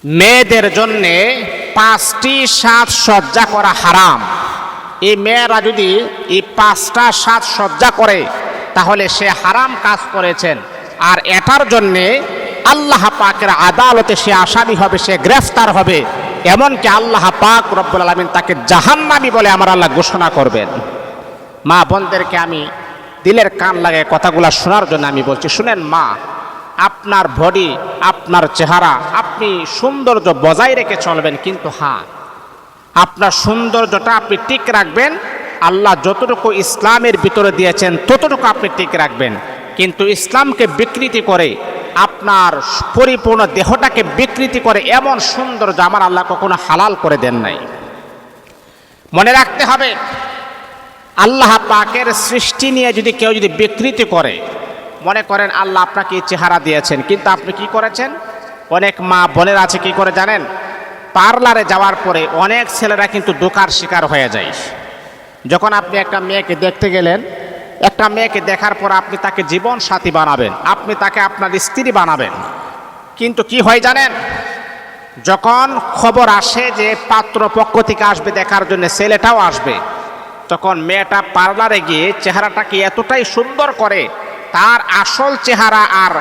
মেয়েদের জন্যে 5টি সাজসজ্জা করা হারাম। এই মেয়েরা যদি এই 5টা সাজসজ্জা করে তাহলে সে হারাম কাজ করেছেন, আর এটার জন্যে আল্লাহ পাকের আদালতে সে আসামি হবে, সে গ্রেফতার হবে। এমনকি আল্লাহ পাক রব্বুল আলামিন তাকে জাহান্নামী বলে আমার আল্লাহ ঘোষণা করবেন। মা বোনদেরকে আমি দিলের কান লাগায় কথাগুলো শোনার জন্য আমি বলছি, শুনেন মা, আপনার বডি, আপনার চেহারা আপনি সৌন্দর্য বজায় রেখে চলবেন, কিন্তু হ্যাঁ, আপনার সৌন্দর্যটা আপনি ঠিক রাখবেন। আল্লাহ যতটুকু ইসলামের ভিতরে দিয়েছেন ততটুকু আপনি ঠিক রাখবেন, কিন্তু ইসলামকে বিকৃতি করে, আপনার পরিপূর্ণ দেহটাকে বিকৃতি করে এমন সৌন্দর্য আমার আল্লাহ কখনো হালাল করে দেন নাই। মনে রাখতে হবে, আল্লাহ পাকের সৃষ্টি নিয়ে যদি কেউ যদি বিকৃতি করে, মনে করেন আল্লাহ আপনাকে চেহারা দিয়েছেন, কিন্তু আপনি কি করেছেন? অনেক মা বোনের আছে কি করে জানেন? পার্লারে যাওয়ার পরে অনেক ছেলেরা কিন্তু ধোঁকার শিকার হয়ে যায়। যখন আপনি একটা মেয়েকে দেখতে গেলেন, একটা মেয়েকে দেখার পর আপনি তাকে জীবন সাথী বানাবেন, আপনি তাকে আপনার স্ত্রী বানাবেন, কিন্তু কি হয় জানেন? যখন খবর আসে যে পাত্র পক্ষ থেকে আসবে দেখার জন্য, ছেলেটাও আসবে, তখন মেয়েটা পার্লারে গিয়ে চেহারাটাকে এতটাই সুন্দর করে, তার আসল চেহারা আর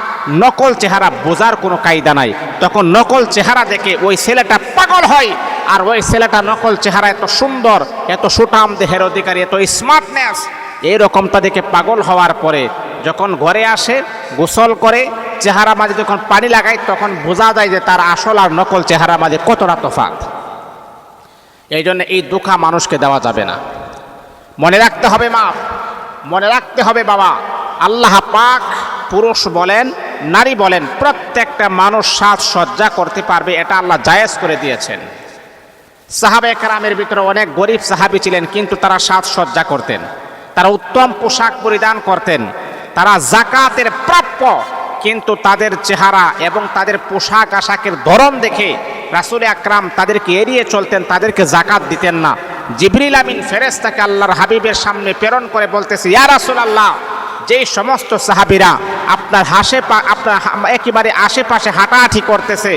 নকল চেহারা বোঝার কোনো কায়দা নাই। তখন নকল চেহারা দেখে ওই ছেলেটা পাগল হয়, আর ওই ছেলেটা নকল চেহারা এত সুন্দর, এত সুঠাম দেহের অধিকারী, এত স্মার্টনেস, এইরকমটা দেখে পাগল হওয়ার পরে যখন ঘরে আসে, গোসল করে, চেহারা মাঝে যখন পানি লাগায়, তখন বোঝা যায় যে তার আসল আর নকল চেহারা মাঝে কতটা তফাৎ। এই জন্য এই ধোঁকা মানুষকে দেওয়া যাবে না। মনে রাখতে হবে মা, মনে রাখতে হবে বাবা, আল্লাহ পাক পুরুষ বলেন নারী বলেন প্রত্যেকটা মানুষ সাজসজ্জা করতে পারবে, এটা আল্লাহ জায়েজ করে দিয়েছেন। সাহাবায়ে কেরামের ভিতরে অনেক গরিব সাহাবী ছিলেন, কিন্তু তারা সাজসজ্জা করতেন, তারা উত্তম পোশাক পরিধান করতেন, তারা যাকাতের প্রাপ্য, কিন্তু তাদের চেহারা এবং তাদের পোশাক আশাকের ধরন দেখে রাসূল আকরাম তাদেরকে এড়িয়ে চলতেন, তাদেরকে যাকাত দিতেন না। জিবরিল আমিন ফেরেশতাকে আল্লাহর হাবিবের সামনে প্রেরণ করে বলতেছে, ইয়া রাসূলুল্লাহ, যেই সমস্ত সাহাবীরা আপনার আপনার একেবারে আশেপাশে হাঁটাহাঁটি করতেছে,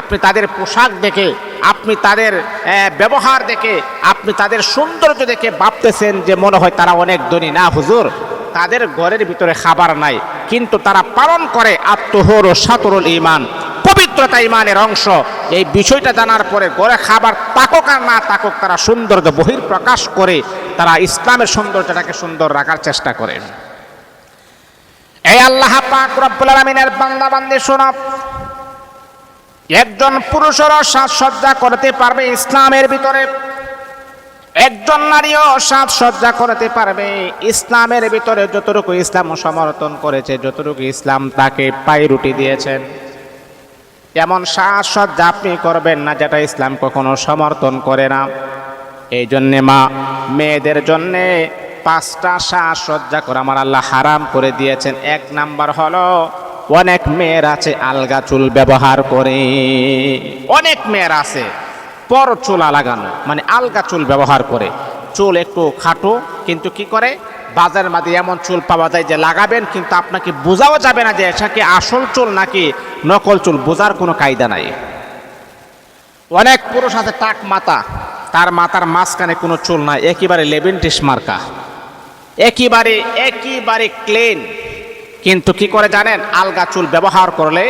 আপনি তাদের পোশাক দেখে, আপনি তাদের ব্যবহার দেখে, আপনি তাদের সৌন্দর্য দেখে ভাবতেছেন যে মনে হয় তারা অনেক ধনী। না হুজুর, তাদের ঘরের ভিতরে খাবার নাই, কিন্তু তারা পালন করে আত্মহর ও সাতরুল ঈমান, পবিত্রতা ঈমানের অংশ। এই বিষয়টা জানার পরে ঘরে খাবার তাকুক আর না তাকুক, তারা সৌন্দর্য বহিঃপ্রকাশ করে, তারা ইসলামের সৌন্দর্যটাকে সুন্দর রাখার চেষ্টা করে। এই আল্লাহ পাক রব্বুল আলামিনের বান্দা বান্দি শোনো, একজন পুরুষেরও সাজসজ্জা করতে পারবে ইসলামের ভিতরে, একজন নারীও সাজসজ্জা করতে পারবে ইসলামের ভিতরে। যতটুকু ইসলাম সমর্থন করেছে, যতটুকু ইসলাম তাকে পায়রুটি দিয়েছেন, এমন সাজসজ্জা আপনি করবেন না যেটা ইসলাম কখনো সমর্থন করে না। এই জন্যে মা, মেয়েদের জন্যে 5টা সাজসজ্জা করা আমার আল্লাহ হারাম করে দিয়েছেন। 1 নাম্বার হলো, অনেক মেয়ের আছে আলগা চুল ব্যবহার করে, অনেক মেয়ের আছে পর চুলা লাগানো, মানে আলগা চুল ব্যবহার করে। চুল একটু খাটো, কিন্তু কি করে, বাজারের মধ্যে এমন চুল পাওয়া যায় যে লাগাবেন, কিন্তু আপনাকে বোঝাও যাবে না যে এটা কি আসল চুল নাকি নকল চুল, বোঝার কোনো কায়দা নাই। অনেক পুরুষ আছে টাক মাথা, তার মাথার মাঝখানে কোনো চুল নাই, একেবারে লেবেন্টিস মার্কা, একেবারে ক্লিন, কিন্তু কি করে জানেন? আলগা চুল ব্যবহার করলে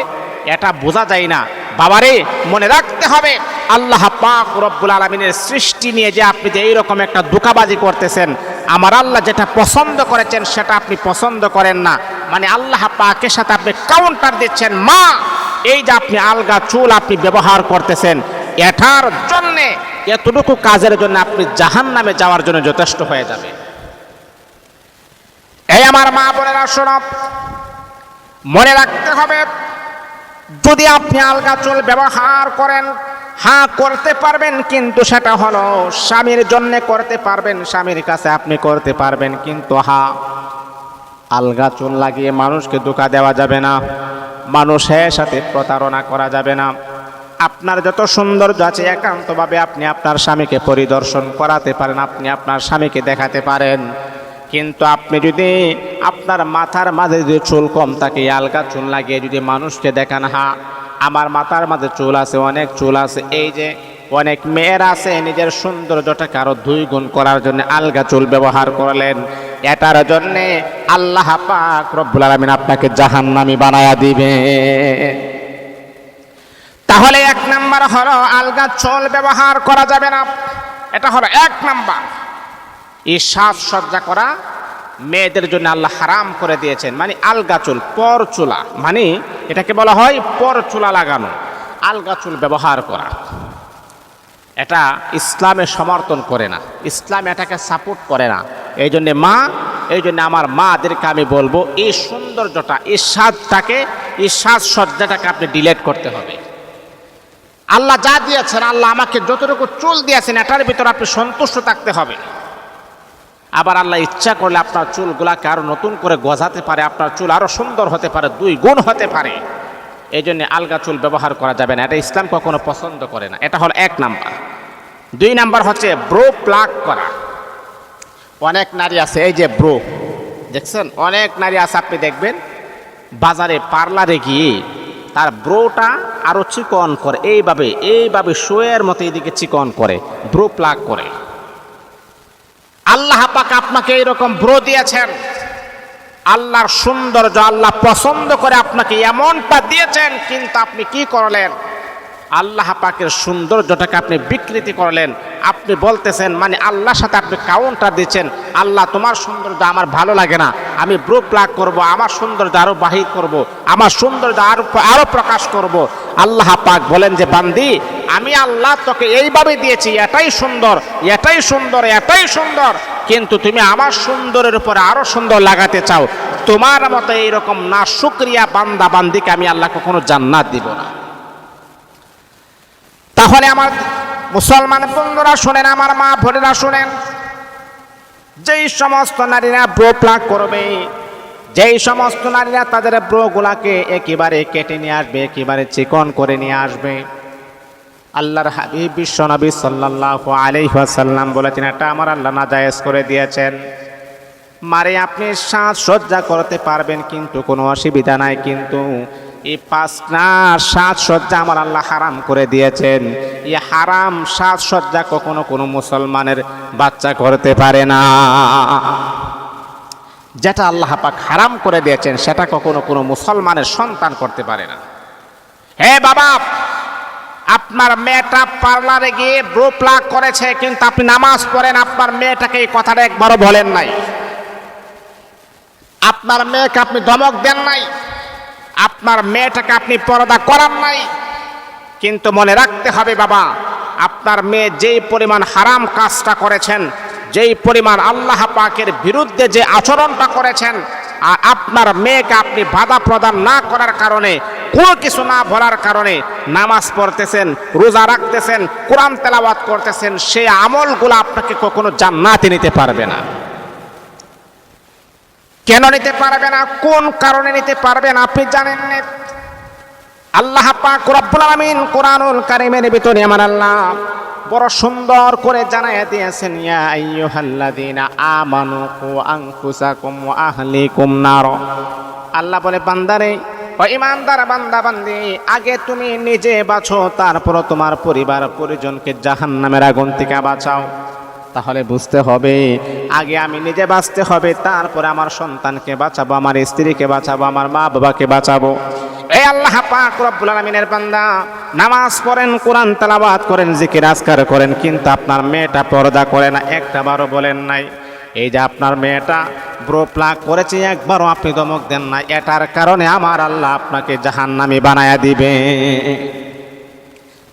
এটা বোঝা যায় না। বাবারে, মনে রাখতে হবে, আল্লাহ পাক রব্বুল আলামিনের সৃষ্টি নিয়ে যে আপনি যে এইরকম একটা ধোঁকাবাজি করতেছেন, আমার আল্লাহ যেটা পছন্দ করেছেন সেটা আপনি পছন্দ করেন না, মানে আল্লাহ পাকের সাথে আপনি কাউন্টার দিচ্ছেন। মা, এই যে আপনি আলগা চুল আপনি ব্যবহার করতেছেন, এটার জন্যে, এতটুকু কাজের জন্য আপনি জাহান্নামে যাওয়ার জন্য যথেষ্ট হয়ে যাবে। এই আমার মা বোনেরা শোনো, মনে রাখতে হবে, যদি আপনি আলগা চুল ব্যবহার করেন, হ্যাঁ করতে পারবেন, কিন্তু সেটা হলো স্বামীর জন্য করতে পারবেন, স্বামীর কাছে আপনি করতে পারবেন, কিন্তু হ্যাঁ, আলগা চুল লাগিয়ে মানুষকে ধোঁকা দেওয়া যাবে না, মানুষের সাথে প্রতারণা করা যাবে না। আপনার যত সৌন্দর্য আছে একান্তভাবে আপনি আপনার স্বামীকে পরিদর্শন করাতে পারেন, আপনি আপনার স্বামীকে দেখাতে পারেন, কিন্তু আপনি যদি আপনার মাথার মাঝে যদি চুল কম থাকে, আলগা চুল লাগিয়ে যদি মানুষকে দেখান, হ্যাঁ আমার মাথার মাঝে চুল আছে, অনেক চুল আছে, এই যে অনেক মেয়েরা আছে নিজের সৌন্দর্যটাকে আরো 2 গুণ করার জন্য আলগা চুল ব্যবহার করলেন, এটার জন্য আল্লাহ পাক রব্বুল আলামিন আপনাকে জাহান্নামী বানায়া দিবে। তাহলে 1 নাম্বার হলো আলগা চুল ব্যবহার করা যাবে না, এটা হলো 1 নাম্বার। এই সাজসজ্জা করা মেয়েদের জন্য আল্লাহ হারাম করে দিয়েছেন, মানে আলগা চুল, পর চুলা, মানে এটাকে বলা হয় পর চুলা লাগানো, আলগা চুল ব্যবহার করা। এটা ইসলামে সমর্থন করে না, ইসলাম এটাকে সাপোর্ট করে না। এই জন্য আমার মাদেরকে আমি বলবো, এই সৌন্দর্যটা, এই সাজটাকে, এই সাজসজ্জাটাকে আপনি ডিলিট করতে হবে। আল্লাহ যা দিয়েছেন, আল্লাহ আমাকে যতটুকু চুল দিয়েছেন, এটার ভিতরে আপনি সন্তুষ্ট থাকতে হবে। আবার আল্লাহ ইচ্ছা করলে আপনার চুলগুলাকে আরো নতুন করে গজাতে পারে, আপনার চুল আরো সুন্দর হতে পারে, 2 গুণ হতে পারে। এই জন্য আলগা চুল ব্যবহার করা যাবে না, এটা ইসলাম কখনো পছন্দ করে না। এটা হলো 1 নাম্বার। 2 নাম্বার হচ্ছে ব্রো প্লাগ করা। অনেক নারী আছে, এই যে ব্রো দেখছেন, অনেক নারী আছে, আপনি দেখবেন বাজারে পার্লারে গিয়ে তার ব্রোটা আরো চিকন করে, এইভাবে শোয়ের মতো এইদিকে চিকন করে, ব্রো প্লাগ করে। আল্লাহ পাক আপনাকে এইরকম ব্রো দিয়েছেন, আল্লাহর সৌন্দর্য আল্লাহ পছন্দ করে আপনাকে এমনটা দিয়েছেন, কিন্তু আপনি কি করলেন? আল্লাহ পাকের সৌন্দর্যটাকে আপনি বিকৃতি করলেন। আপনি বলতেছেন, মানে আল্লাহর সাথে আপনি কাউন্টার দিচ্ছেন, আল্লাহ তোমার সৌন্দর্য আমার ভালো লাগে না, আমি ব্রো প্লাগ করব, আমার সৌন্দর্য আরো বাহির করব, আমার সৌন্দর্য আরো প্রকাশ করব। আল্লাহ পাক বলেন যে বান্দি, আমি আল্লাহ তোকে এইভাবে দিয়েছি, এটাই সুন্দর, এটাই সুন্দর, এটাই সুন্দর, কিন্তু তুমি আমার সুন্দরের উপরে আরো সুন্দর লাগাতে চাও। তোমার মতো এইরকম না শুকরিয়া বান্দা বান্দিকে আমি আল্লাহ কখনো জান্নাত দিব না। তাহলে আমার মুসলমান বন্ধুরা শুনেন, আমার মা বোনেরা শুনেন, যেই সমস্ত নারীরা ব্রো প্লাগ করবে, যেই সমস্ত নারীরা তাদের ব্রো গুলাকে একেবারে কেটে নিয়ে আসবে, একেবারে চিকন করে নিয়ে আসবে, আল্লাহর হাবিব বিশ্বনবী সাল্লাল্লাহু আলাইহি ওয়াসাল্লাম বলেছেন, এটা আমার আল্লাহ নাজায়েজ করে দিয়েছেন। মারে আপনি সাজসজ্জা করতে পারবেন, কিন্তু কোনো অসুবিধা নাই, কিন্তু এই 5টা সাজসজ্জা আমার আল্লাহ হারাম করে দিয়েছেন। এই হারাম সাজসজ্জা কখনো কোনো মুসলমানের বাচ্চা করতে পারে না। যেটা আল্লাহ পাক হারাম করে দিয়েছেন, সেটা কখনো কোনো মুসলমানের সন্তান করতে পারে না। হে বাবা, আপনার মেয়েটা পার্লারে গিয়ে ব্রো প্লাগ করেছে, কিন্তু আপনি নামাজ পড়েন, আপনার মেয়েটাকে এই কথাটা একবারও বলেন নাই, আপনার মেয়েকে আপনি ধমক দেন নাই, আপনার মেয়েটাকে আপনি পর্দা করান নাই। কিন্তু মনে রাখতে হবে বাবা, আপনার মেয়ে যেই পরিমাণ হারাম কাজটা করেছেন, যেই পরিমাণ আল্লাহ পাকের বিরুদ্ধে যে আচরণটা করেছেন, আর আপনার মেয়েকে আপনি বাধা প্রদান না করার কারণে, কোনো কিছু না বলার কারণে নামাজ পড়তেছেন, রোজা রাখতেছেন, কোরআন তেলাওয়াত করতেছেন, সেই আমলগুলো আপনাকে কখনো জান্নাতে নিতে পারবে না। কেন নিতে পারবে না? কোন কারণে নিতে পারবে না আপনি জানেন না? আল্লাহ পাক রব্বুল আলামিন কোরআনুল কারীমের ভিতরে আমার আল্লাহ বড় সুন্দর করে জানায়া দিয়েছেন, ইয়া আইয়ুহাল্লাযীনা আমানু কু আনফুসাকুম ওয়া আহলিকুম নার। আল্লাহ বলে, বান্দারে, ও ঈমানদার বান্দা বান্দি, আগে তুমি নিজে বাঁচো, তারপর তোমার পরিবার পরিজনকে জাহান্নামের আগুন থেকে বাঁচাও। তাহলে বুঝতে হবে, আগে আমি নিজে বাঁচতে হবে, তারপরে আমার সন্তানকে বাঁচাবো, আমার স্ত্রীকে বাঁচাবো, আমার মা বাবাকে বাঁচাবো। এই আল্লাহ পাক রব্বুল আলামিনের বান্দা, নামাজ পড়েন, কোরআন তেলাওয়াত করেন, জিকির আজকার করেন, কিন্তু আপনার মেয়েটা পর্দা করে না, একটাবারও বলেন নাই। এই যে আপনার মেয়েটা ব্রো প্লাগ করেছে, একবারও আপনি ধমক দেন না, এটার কারণে আমার আল্লাহ আপনাকে জাহান্নামী বানায়া দিবে।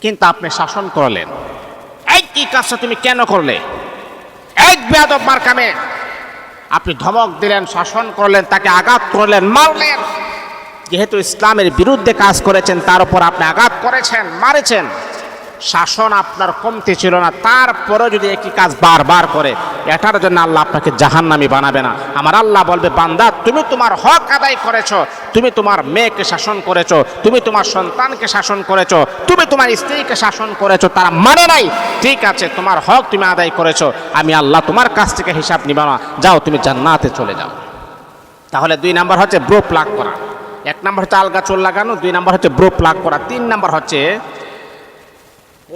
কিন্তু আপনি শাসন করলেন, এই কি কাজটা তুমি কেন করলে? এক বেয়াদব মার্কা মেয়ে, আপনি ধমক দিলেন, শাসন করলেন, তাকে আঘাত করলেন, মারলেন। যেহেতু ইসলামের বিরুদ্ধে কাজ করেছেন, তার উপর আপনি আঘাত করেছেন, মারেছেন, শাসন আপনার কমতি ছিল না, তারপরে যদি একই কাজ বারবার করে, এটার জন্য আল্লাহ আপনাকে জাহান্নামী বানাবে না। আমার আল্লাহ বলবে, বান্দা, তুমি তোমার হক আদায় করেছো, তুমি তোমার মেয়েকে শাসন করেছো, তুমি তোমার সন্তানকে শাসন করেছো, তুমি তোমার স্ত্রীকে শাসন করেছো, তারা মানে নাই, ঠিক আছে, তোমার হক তুমি আদায় করেছো, আমি আল্লাহ তোমার কাছ থেকে হিসাব নিব না, যাও তুমি জান্নাতে চলে যাও। তাহলে 2 নাম্বার হচ্ছে ব্রো প্লাগ করা। এক নাম্বার হচ্ছে আলগা চুল লাগানো, 2 নাম্বার হচ্ছে ব্রো প্লাগ করা, 3 নাম্বার হচ্ছে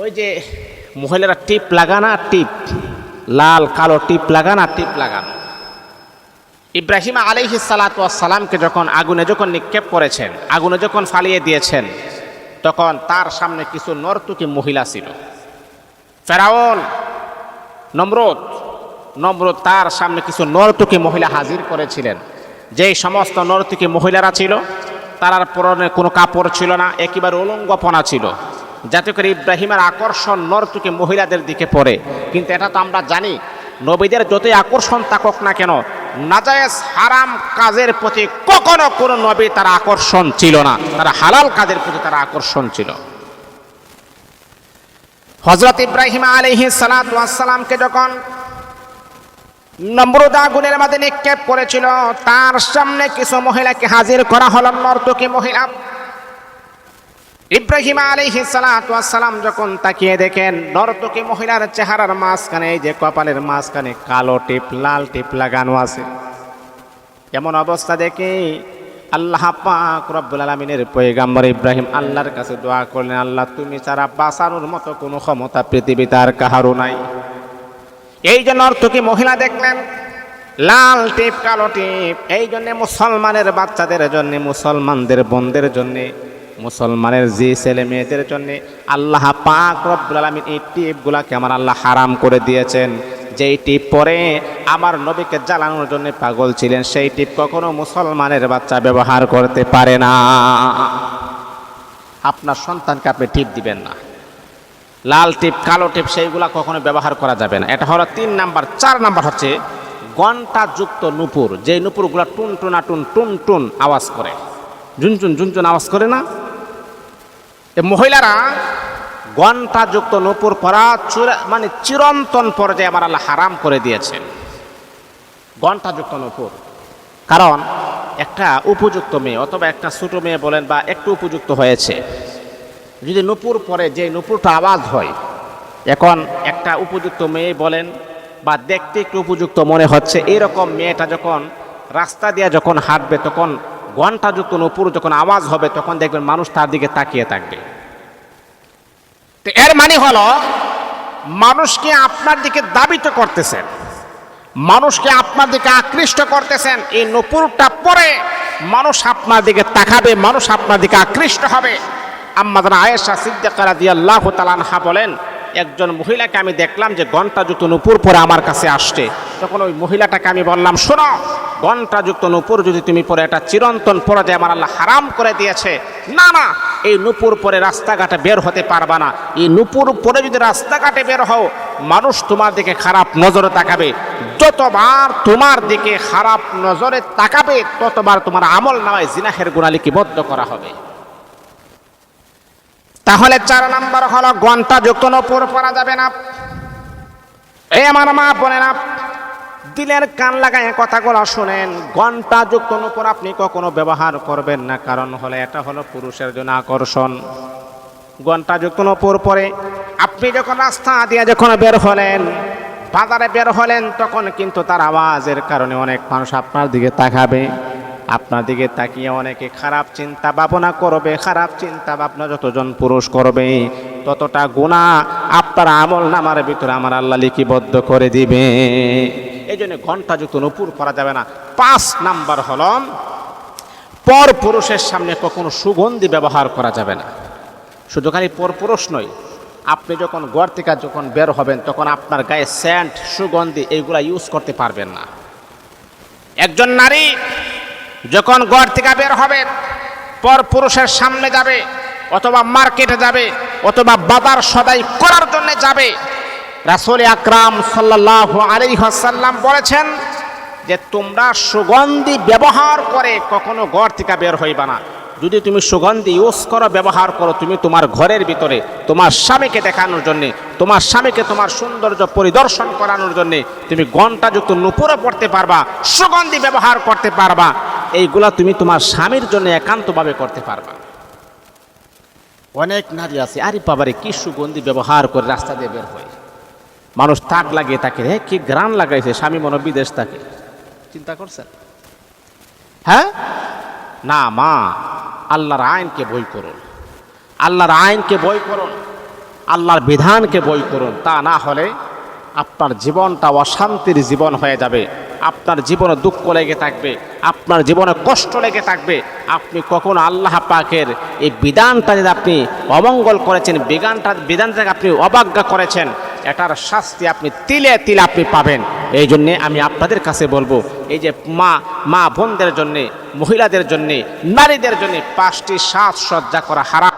ওই যে মহিলারা টিপ লাগানা, টিপ লাল কালো টিপ লাগানা, টিপ লাগানো। ইব্রাহিম আলাইহিস সালাতু ওয়াস সালামকে যখন আগুনে নিক্ষেপ করেছেন, আগুনে যখন ফালিয়ে দিয়েছেন, তখন তার সামনে কিছু নর্তকী মহিলা ছিল। ফেরাউন নমরুদ তার সামনে কিছু নর্তকী মহিলা হাজির করেছিলেন। যেই সমস্ত নর্তকী মহিলারা ছিল তার পরনে কোনো কাপড় ছিল না, একেবারে উলঙ্গপনা ছিল, যাতে করে ইব্রাহিমের আকর্ষণ নর্তকী মহিলাদের দিকে পড়ে। কিন্তু এটা তো আমরা জানি, নবীদের যতই আকর্ষণ থাকুক না কেন, নাজায়েজ হারাম কাজের প্রতি কখনো কোনো নবী তার আকর্ষণ ছিল না, তারা হালাল কাজের প্রতি তারা আকর্ষণ ছিল। হযরত ইব্রাহিম আলাইহিস সালাতু ওয়াস সালামকে যখন নমরুদ আগুনের মধ্যে নিক্ষেপ করেছিল, তার সামনে কিছু মহিলাকে হাজির করা হলো, নর্তকী মহিলা। ইব্রাহিম আলাইহিস সালাতু ওয়াস সালাম যখন তাকিয়ে দেখেন নর্তকী মহিলার চেহারার মাঝখানে, এই যে কপালের মাঝখানে কালো টিপ লাল টিপ লাগানো আছে, এমন অবস্থা দেখে আল্লাহ পাক রব্বুল আলামিনের পয়গম্বর ইব্রাহিম আল্লাহর কাছে দোয়া করলেন, আল্লাহ তুমি ছাড়া বাঁচানোর মতো কোনো ক্ষমতা পৃথিবীতে আর কাহারও নাই। এই যে নর্তকী মহিলা দেখলেন লাল টিপ কালো টিপ, এই জন্যে মুসলমানের বাচ্চাদের জন্য, মুসলমানদের বোনদের জন্যে, মুসলমানের যে ছেলে মেয়েদের জন্য আল্লাহ পাক রব্বুল আলামিন এই টিপগুলাকে আমার আল্লাহ হারাম করে দিয়েছেন। যেই টিপ পরে আমার নবীকে জ্বালানোর জন্য পাগল ছিলেন, সেই টিপ কখনো মুসলমানের বাচ্চা ব্যবহার করতে পারে না। আপনার সন্তানকে আপনি টিপ দিবেন না, লাল টিপ কালো টিপ সেইগুলা কখনো ব্যবহার করা যাবে না। এটা হলো 3 নাম্বার। 4 নাম্বার হচ্ছে ঘণ্টাযুক্ত নূপুর, যে নূপুরগুলা টুনটুনা টুন আওয়াজ করে, ঝুনঝুন আওয়াজ করে না, মহিলারা ঘণ্টাযুক্ত নূপুর পরা মানে চিরন্তন পর্যায়ে আমার আল্লাহ হারাম করে দিয়েছেন ঘণ্টাযুক্ত নূপুর। কারণ একটা উপযুক্ত মেয়ে অথবা একটা ছোট মেয়ে বলেন বা একটু উপযুক্ত হয়েছে, যদি নূপুর পরে যে নূপুরটা আওয়াজ হয়, এখন একটা উপযুক্ত মেয়ে বলেন বা দেখতে একটু উপযুক্ত মনে হচ্ছে, এইরকম মেয়েটা যখন রাস্তা দিয়ে যখন হাঁটবে, তখন ঘণ্টাযুক্ত নূপুর যখন আওয়াজ হবে, তখন দেখবেন মানুষ তার দিকে তাকিয়ে থাকবে। তো এর মানে হলো মানুষকে আপনার দিকে দাবিত করতেছেন, মানুষকে আপনার দিকে আকৃষ্ট করতেছেন। এই নূপুরটা পরে মানুষ আপনার দিকে তাকাবে, মানুষ আপনার দিকে আকৃষ্ট হবে। আম্মা জানা আয়েশা সিদ্দিকা রাদিয়াল্লাহু তাআলা আনহা বলেন, একজন মহিলাকে আমি দেখলাম যে ঘণ্টাযুক্ত নূপুর পরে আমার কাছে আসছে। তখন ওই মহিলাটাকে আমি বললাম, শোনো, ঘণ্টাযুক্ত নূপুর যদি তুমি পরে এটা চিরন্তন পর্যায়ে আমার আল্লাহ হারাম করে দিয়েছে। না, এই নূপুর পরে রাস্তাঘাটে বের হতে পারবা না। এই নূপুর পরে যদি রাস্তাঘাটে বের হও, মানুষ তোমার দিকে খারাপ নজরে তাকাবে। যতবার তোমার দিকে খারাপ নজরে তাকাবে, ততবার তোমার আমল নামায় জিনাহের গুনাহ লিপিবদ্ধ করা হবে। তাহলে 4 নাম্বার হলো ঘণ্টাযুক্ত নূপুর পরা যাবে না। এই আমার মা বোনেরা, দিলের কান লাগায় কথাগুলো শুনেন। ঘণ্টাযুক্ত নূপুর আপনি কখনো ব্যবহার করবেন না, কারণ হলে এটা হলো পুরুষের জন্য আকর্ষণ। ঘণ্টাযুক্ত নূপুর পরে আপনি যখন রাস্তা দিয়ে যখন বের হলেন, বাজারে বের হলেন, তখন কিন্তু তার আওয়াজের কারণে অনেক মানুষ আপনার দিকে তাকাবে। আপনার দিকে তাকিয়ে অনেকে খারাপ চিন্তা ভাবনা করবে। খারাপ চিন্তা ভাবনা যতজন পুরুষ করবে, ততটা গুনাহ আপনার আমল নামার ভিতরে আমার আল্লাহ লিপিবদ্ধ করে দিবে। এই জন্য ঘণ্টাযুক্ত নূপুর পরা যাবে না। 5 নাম্বার হল পর পুরুষের সামনে কখনো সুগন্ধি ব্যবহার করা যাবে না। শুধু খালি পর পুরুষ নয়, আপনি যখন ঘর থেকে যখন বের হবেন, তখন আপনার গায়ে সেন্ট সুগন্ধি এইগুলা ইউজ করতে পারবেন না। একজন নারী যখন ঘর থেকে বের হবে, পর পুরুষের সামনে যাবে, অথবা মার্কেটে যাবে, অথবা বাজার সদাই করার জন্য যাবে, রাসূল আকরাম সাল্লাল্লাহু আলাইহি ওয়াসাল্লাম বলেছেন যে তোমরা সুগন্ধি ব্যবহার করে কখনো ঘর থেকে বের হইবা না। যদি তুমি সুগন্ধি ইউজ করো, ব্যবহার করো, তুমি তোমার ঘরের ভিতরে তোমার স্বামীকে দেখানোর জন্য, তোমার স্বামীকে তোমার সৌন্দর্য পরিদর্শন করানোর জন্য তুমি ঘণ্টাযুক্ত নূপুরও পড়তে পারবা, সুগন্ধি ব্যবহার করতে পারবা। এইগুলা তুমি তোমার স্বামীর জন্য একান্তভাবে করতে পারবা। অনেক নারী আছে, আরে বাবারে কি সুগন্ধি ব্যবহার করে রাস্তা দিয়ে বের হয়, মানুষ তাক লাগিয়ে থাকে, হ্যাঁ কি গ্রান লাগাইছে, স্বামী মনে বিদেশ থাকে। চিন্তা করছেন? হ্যাঁ, না মা, আল্লাহর আইনকে বই করুন, আল্লাহর আইনকে বই করুন, আল্লাহর বিধানকে বই করুন। তা না হলে আপনার জীবনটা অশান্তির জীবন হয়ে যাবে, আপনার জীবনে দুঃখ লেগে থাকবে, আপনার জীবনে কষ্ট লেগে থাকবে। আপনি কখনো আল্লাহ পাকের এই বিধানটা যদি আপনি অমঙ্গল করেছেন, বিধানটাকে আপনি অবজ্ঞা করেছেন, এটার শাস্তি আপনি তিলে তিলে আপনি পাবেন। এই জন্যে আমি আপনাদের কাছে বলবো, এই যে মা বোনদের জন্যে, মহিলাদের জন্যে, নারীদের জন্যে 5টি সাজসজ্জা করা হারাম।